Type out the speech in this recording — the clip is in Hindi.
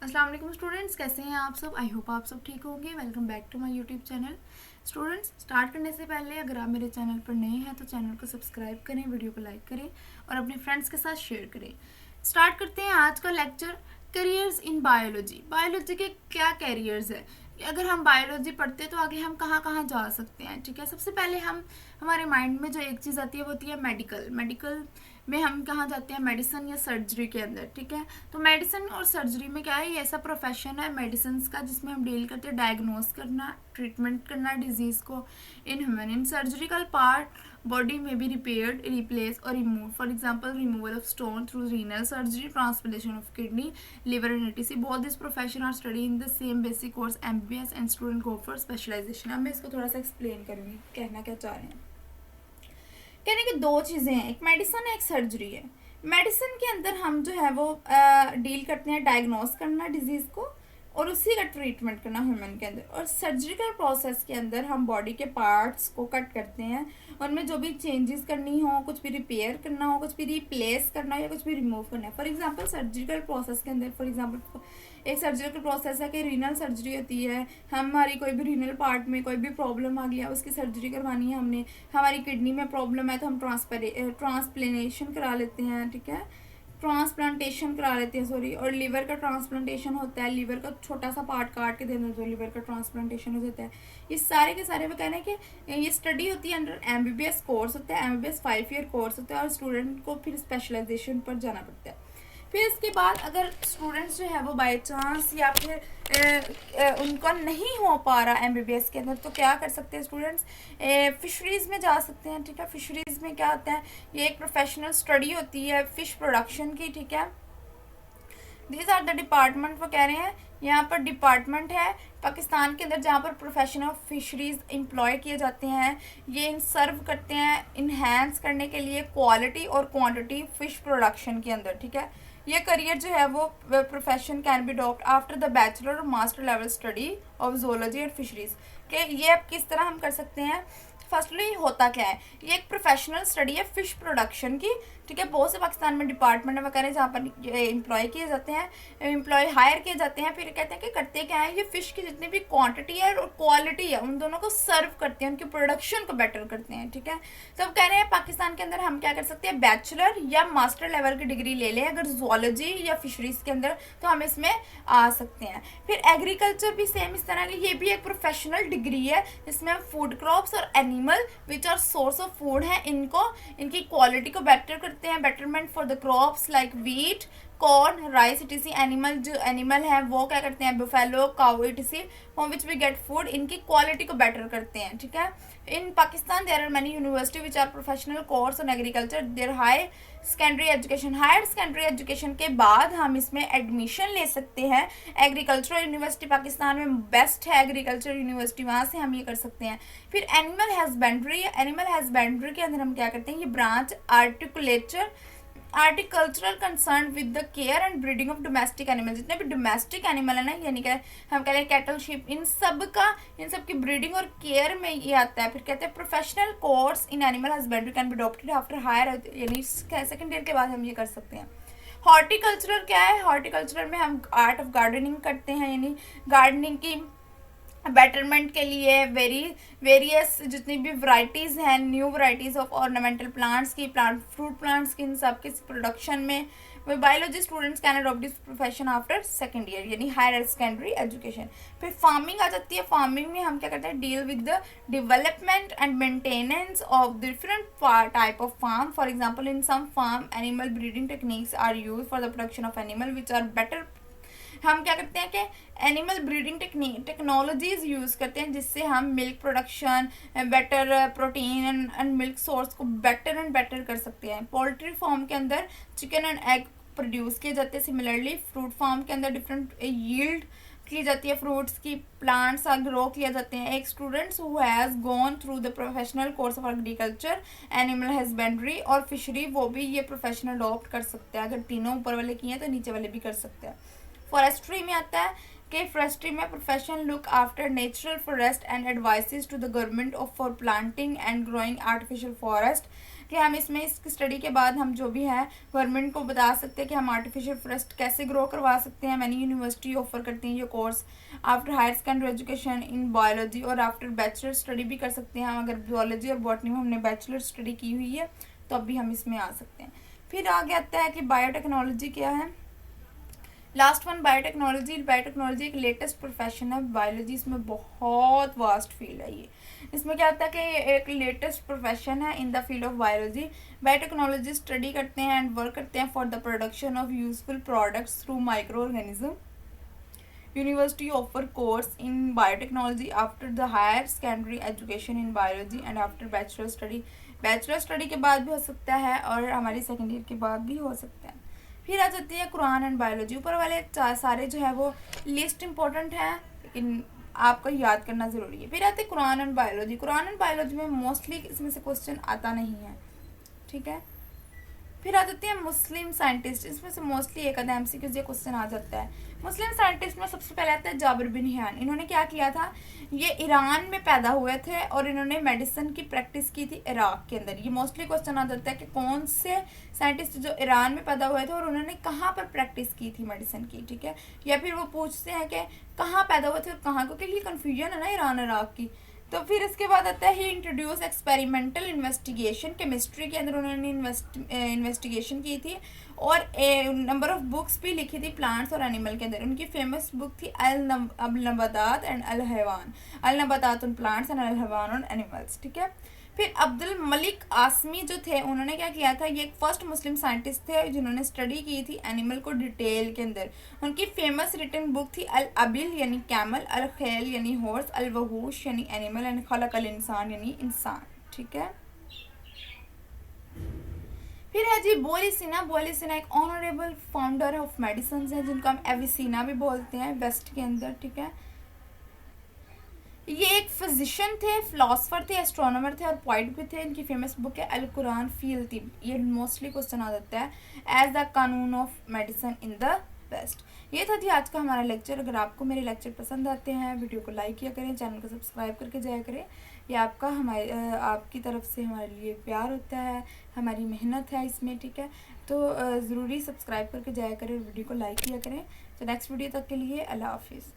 अस्सलाम वालेकुम स्टूडेंट्स, कैसे हैं आप सब। आई होप आप सब ठीक होंगे। Welcome back to my YouTube channel. Students, start करने से पहले अगर आप मेरे चैनल पर नए हैं तो चैनल को सब्सक्राइब करें, वीडियो को लाइक करें और अपने फ्रेंड्स के साथ शेयर करें। स्टार्ट करते हैं आज का lecture. Careers in biology. Biology के क्या कैरियर्स है। अगर हम बायोलॉजी पढ़ते हैं तो आगे हम कहाँ कहाँ जा सकते हैं। ठीक है, सबसे पहले हम हमारे माइंड में जो एक चीज़ आती है वो होती है मेडिकल। मेडिकल में हम कहाँ जाते हैं, मेडिसिन या सर्जरी के अंदर। ठीक है, तो मेडिसिन और सर्जरी में क्या है, ये ऐसा प्रोफेशन है मेडिसिन का जिसमें हम डील करते हैं डायग्नोस करना, ट्रीटमेंट करना डिजीज को in human. In surgical part body में बी रिपेयर्ड, रिप्लेस और remove. For example removal of stone through renal surgery, transplantation of kidney, liver and etc. Both this profession are study in the same basic course MBBS and student go for specialisation. अब मैं इसको थोड़ा सा एक्सप्लेन करूँगी कहना क्या चाह रहे हैं। कहने की दो चीज़ें हैं, एक मेडिसिन है एक सर्जरी है। मेडिसिन के अंदर हम जो है वो डील करते हैं डायग्नोस करना डिजीज़ को और उसी का ट्रीटमेंट करना ह्यूमन के अंदर। और सर्जिकल प्रोसेस के अंदर हम बॉडी के पार्ट्स को कट करते हैं, उनमें जो भी चेंजेस करनी हो, कुछ भी रिपेयर करना हो, कुछ भी रिप्लेस करना हो या कुछ भी रिमूव करना है। फॉर एग्जांपल सर्जिकल प्रोसेस के अंदर, फॉर एग्जांपल एक सर्जिकल प्रोसेस है कि रीनल सर्जरी होती है। हमारी कोई भी रीनल पार्ट में कोई भी प्रॉब्लम आ गया, उसकी सर्जरी करवानी है हमने। हमारी किडनी में प्रॉब्लम है तो हम ट्रांसप्लेनेशन करा लेते हैं। ठीक है, ट्रांसप्लांटेशन करा लेते हैं, सॉरी। और लिवर का ट्रांसप्लांटेशन होता है, लिवर का छोटा सा पार्ट काट के देना तो लिवर का ट्रांसप्लांटेशन हो जाता है। ये सारे के सारे वो कहना है कि ये स्टडी होती है अंडर MBBS कोर्स होता है। MBBS 5 ईयर कोर्स होता है और स्टूडेंट को फिर स्पेशलाइजेशन पर जाना पड़ता है। फिर इसके बाद अगर स्टूडेंट्स जो है वो बाई चांस या फिर उनका नहीं हो पा रहा MBBS के अंदर, तो क्या कर सकते हैं स्टूडेंट्स, फिशरीज़ में जा सकते हैं। ठीक है, फिशरीज़ में क्या होता है, ये एक प्रोफेशनल स्टडी होती है फिश प्रोडक्शन की। ठीक है, दीज आर द डिपार्टमेंट वो कह रहे हैं। यहाँ पर डिपार्टमेंट है पाकिस्तान के अंदर जहाँ पर प्रोफेशनल फिशरीज एम्प्लॉय किए जाते हैं। ये इन सर्व करते हैं इन्हेंस करने के लिए क्वालिटी और क्वांटिटी फिश प्रोडक्शन के अंदर। ठीक है, ये करियर जो है वो profession can be adopt after the bachelor और master level study of zoology and fisheries के। ये अब किस तरह हम कर सकते हैं। फर्स्टली होता क्या है, ये एक प्रोफेशनल स्टडी है फिश प्रोडक्शन की। ठीक है, बहुत से पाकिस्तान में डिपार्टमेंट वगैरह जहाँ पर एम्प्लॉय किए जाते हैं, एम्प्लॉय हायर किए जाते हैं। फिर कहते हैं कि करते क्या है, ये फिश की जितनी भी क्वांटिटी है और क्वालिटी है उन दोनों को सर्व करते हैं, उनकी प्रोडक्शन को बेटर करते हैं। ठीक है, तो अब कह रहे हैं पाकिस्तान के अंदर हम क्या कर सकते हैं, बैचलर या मास्टर लेवल की डिग्री ले लें अगर जोलॉजी या फिशरीज के अंदर, तो हम इसमें आ सकते हैं। फिर एग्रीकल्चर भी सेम इस तरह की, ये भी एक प्रोफेशनल डिग्री है जिसमें हम फूड क्रॉप्स और animal which are source of food है इनको, इनकी क्वालिटी को बेटर करते हैं। Betterment for the crops like wheat, corn, rice etc. Animal जो एनिमल है वो क्या करते हैं, buffalo, cow etc. From which we get food, इनकी क्वालिटी को बेटर करते हैं। ठीक है, in Pakistan there are many university which are professional course on agriculture. There high secondary education, higher secondary education के बाद हम इसमें एडमिशन ले सकते हैं। एग्रीकल्चरल यूनिवर्सिटी पाकिस्तान में बेस्ट है, एग्रीकल्चर यूनिवर्सिटी, वहाँ से हम ये कर सकते हैं। फिर एनिमल हस्बेंड्री, एनिमल हस्बेंड्री के अंदर हम क्या करते हैं, ये branch agriculture agricultural concern with the care and breeding of domestic animal. जितने भी डोमेस्टिक एनिमल है ना, यानी कि हम कह रहे हैं कैटल, शीप, इन सब की ब्रीडिंग और केयर में ये आता है। फिर कहते हैं professional course in animal husbandry can be adopted after higher, यानी सेकेंड ईयर के बाद हम ये कर सकते हैं। हॉर्टिकल्चरल क्या है, हॉर्टिकल्चरल में हम आर्ट ऑफ गार्डनिंग करते हैं, यानी गार्डनिंग की बेटरमेंट के लिए वेरियस जितनी भी वैरायटीज़ हैं, new varieties of ornamental plants की, फ्रूट प्लांट्स की, इन सब के प्रोडक्शन में biology students can adopt this profession after second year, यानी हायर सेकेंडरी एजुकेशन। फिर फार्मिंग आ जाती है। फार्मिंग में हम क्या करते हैं, deal with the development and maintenance of different type of farm. For example in some farm animal breeding techniques are use for the production of animal which are better. हम क्या करते हैं कि एनिमल ब्रीडिंग टेक्नोलॉजीज यूज़ करते हैं जिससे हम milk production, better protein and milk source को बेटर एंड बेटर कर सकते हैं। पोल्ट्री फार्म के अंदर चिकन एंड एग प्रोड्यूस किए जाते हैं। सिमिलरली फ्रूट फार्म के अंदर डिफरेंट यील्ड की जाती है, फ्रूट्स की, प्लांट्स ग्रो किया जाते हैं। एक students who has gone through the professional course of agriculture, animal husbandry और फिशरी, वो भी ये प्रोफेशनल अडॉप्ट कर सकते हैं। अगर तीनों ऊपर वाले किए हैं तो नीचे वाले भी कर सकते हैं। फॉरेस्ट्री में आता है कि फॉरेस्ट्री में profession look after natural forest and advises to the government of for planting and growing artificial forest. कि हम इसमें इस स्टडी के बाद हम जो भी है गवर्नमेंट को बता सकते हैं कि हम आर्टिफिशियल फॉरेस्ट कैसे ग्रो करवा सकते हैं। मैंने यूनिवर्सिटी ऑफर करती हैं ये course after higher secondary education in biology, और आफ्टर बैचलर स्टडी भी कर सकते हैं हम। अगर बायोलॉजी और बॉटनी में हमने बैचलर स्टडी की हुई है तो अब भी हम इसमें आ सकते हैं। फिर आगे आता है कि बायोटेक्नोलॉजी क्या है। Last one biotechnology. बायोटेक्नोलॉजी एक लेटेस्ट प्रोफेशन है बायोलॉजी, इसमें बहुत वास्ट फील्ड है ये। इसमें क्या होता है कि एक लेटेस्ट प्रोफेशन है in the field of biology. Biotechnology study करते हैं एंड वर्क करते हैं for the production of useful products through micro organism. University offer course in biotechnology after the higher secondary education in biology and after bachelor study. Bachelor study के बाद भी हो सकता है और हमारी सेकेंड ईयर के बाद भी हो सकता है। फिर आ जाती है कुरान एंड बायोलॉजी। ऊपर वाले सारे जो है वो लिस्ट इंपॉर्टेंट है लेकिन आपको याद करना ज़रूरी है। फिर आते हैं Quran and biology. Quran and biology में मोस्टली इसमें से क्वेश्चन आता नहीं है, ठीक है। फिर आ जाती है मुस्लिम साइंटिस्ट। इसमें से मोस्टली एक आधा एमसीक्यू ये क्वेश्चन आ जाता है। मुस्लिम साइंटिस्ट में सबसे पहले आता है जाबिर बिन हियान। इन्होंने क्या किया था, ये ईरान में पैदा हुए थे और इन्होंने मेडिसिन की प्रैक्टिस की थी इराक के अंदर। ये मोस्टली क्वेश्चन आ जाता है कि कौन से साइंटिस्ट जो ईरान में पैदा हुए थे और उन्होंने कहाँ पर प्रैक्टिस की थी मेडिसिन की, ठीक है। या फिर वो पूछते हैं कि कहाँ पैदा हुए थे और कहाँ, क्योंकि ये कन्फ्यूजन है ना ईरान इराक की। तो फिर इसके बाद आता है ही इंट्रोड्यूस एक्सपेरिमेंटल इन्वेस्टिगेशन। केमिस्ट्री के अंदर उन्होंने इन्वेस्टिगेशन की थी और नंबर ऑफ बुक्स भी लिखी थी प्लांट्स और एनिमल के अंदर। उनकी फेमस बुक थी अल नबातात एंड अल हैवान। अल नबातात ऑन प्लांट्स एंड अल हैवान ऑन एनिमल्स, ठीक है। फिर अब्दुल मलिक आसमी जो थे उन्होंने क्या किया था, ये एक फर्स्ट मुस्लिम साइंटिस्ट थे जिन्होंने स्टडी की थी एनिमल को डिटेल के अंदर। उनकी फेमस रिटन बुक थी अल अबिल यानी कैमल, अल खैल यानी हॉर्स, अल वहूश यानी एनिमल एंड खलक अल इंसान यानी इंसान, ठीक है। फिर है जी बोलिसिना। बोलिसिना एक ऑनरेबल फाउंडर ऑफ मेडिसिन है जिनको हम एविसिना भी बोलते हैं वेस्ट के अंदर, ठीक है। ये एक फिजिशियन थे, फिलोसफर थे, एस्ट्रोनॉमर थे और पॉइट भी थे। इनकी फेमस बुक है अल कुरान फील तिब। ये मोस्टली क्वेश्चन आ जाता है as the canon of medicine in the west. ये था जी आज का हमारा लेक्चर। अगर आपको मेरे लेक्चर पसंद आते हैं वीडियो को लाइक किया करें, चैनल को सब्सक्राइब करके जाया करें। ये आपका आपकी तरफ से हमारे लिए प्यार होता है, हमारी मेहनत है इसमें, ठीक है। तो ज़रूरी सब्सक्राइब करके जाया करें, वीडियो को लाइक किया करें। तो नेक्स्ट वीडियो तक के लिए अल्लाह हाफिज़।